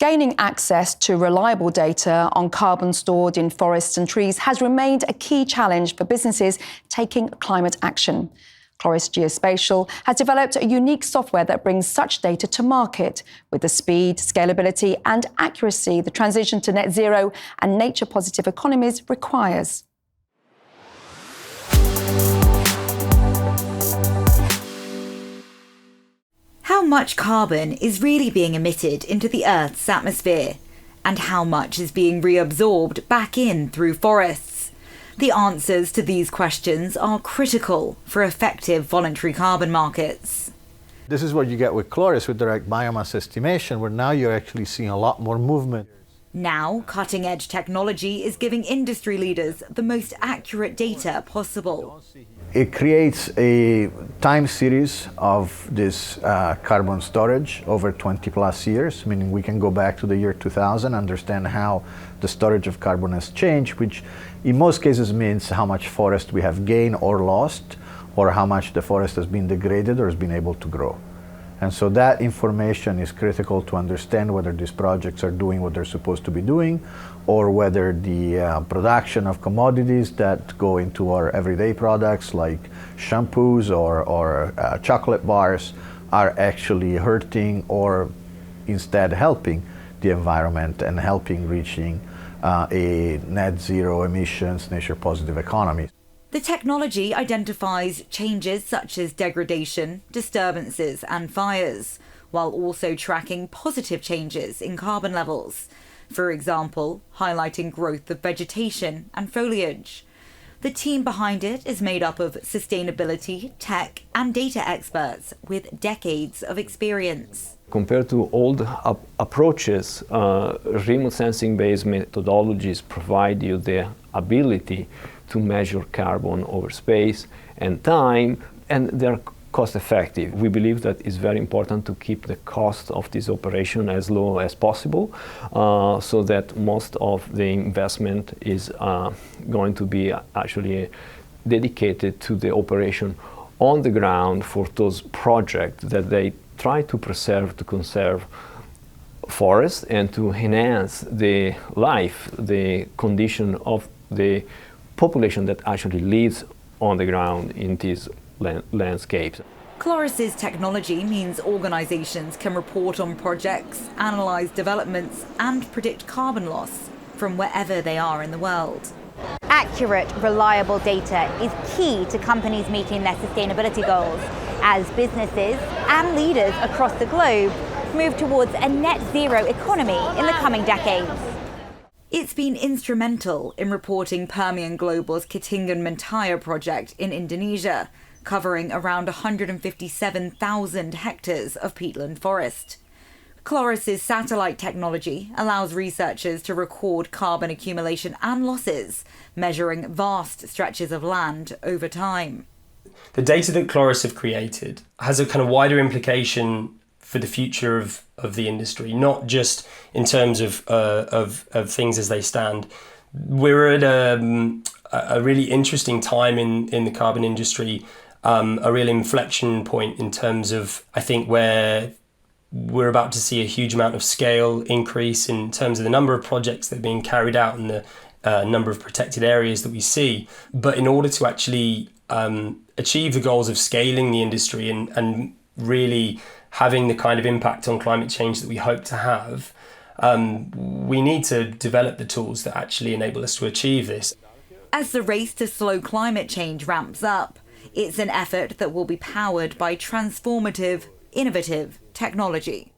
Gaining access to reliable data on carbon stored in forests and trees has remained a key challenge for businesses taking climate action. Chloris Geospatial has developed a unique software that brings such data to market with the speed, scalability and accuracy the transition to net zero and nature-positive economies requires. How much carbon is really being emitted into the Earth's atmosphere? And how much is being reabsorbed back in through forests? The answers to these questions are critical for effective voluntary carbon markets. This is what you get with Chloris, with direct biomass estimation, where now you're actually seeing a lot more movement. Now, cutting-edge technology is giving industry leaders the most accurate data possible. It creates a time series of this carbon storage over 20 plus years, meaning we can go back to the year 2000, understand how the storage of carbon has changed, which in most cases means how much forest we have gained or lost, or how much the forest has been degraded or has been able to grow. And so that information is critical to understand whether these projects are doing what they're supposed to be doing, or whether the production of commodities that go into our everyday products like shampoos or chocolate bars are actually hurting or instead helping the environment and helping reaching a net zero emissions, nature positive economy. The technology identifies changes such as degradation, disturbances and fires, while also tracking positive changes in carbon levels. For example, highlighting growth of vegetation and foliage. The team behind it is made up of sustainability, tech and data experts with decades of experience. Compared to old approaches, remote sensing-based methodologies provide you the ability to measure carbon over space and time, and they're cost-effective. We believe that it's very important to keep the cost of this operation as low as possible, so that most of the investment is going to be actually dedicated to the operation on the ground for those projects that they try to preserve, to conserve forests and to enhance the life, the condition of the population that actually lives on the ground in these landscapes. Chloris's technology means organisations can report on projects, analyse developments and predict carbon loss from wherever they are in the world. Accurate, reliable data is key to companies meeting their sustainability goals as businesses and leaders across the globe move towards a net zero economy in the coming decades. It's been instrumental in reporting Permian Global's Kitingan Mentaya project in Indonesia, covering around 157,000 hectares of peatland forest. Chloris's satellite technology allows researchers to record carbon accumulation and losses, measuring vast stretches of land over time. The data that Chloris have created has a kind of wider implication for the future of the industry, not just in terms of things as they stand. We're at a really interesting time in the carbon industry, a real inflection point in terms of, I think, where we're about to see a huge amount of scale increase in terms of the number of projects that are being carried out and the number of protected areas that we see. But in order to actually achieve the goals of scaling the industry and really having the kind of impact on climate change that we hope to have, we need to develop the tools that actually enable us to achieve this. As the race to slow climate change ramps up, it's an effort that will be powered by transformative, innovative technology.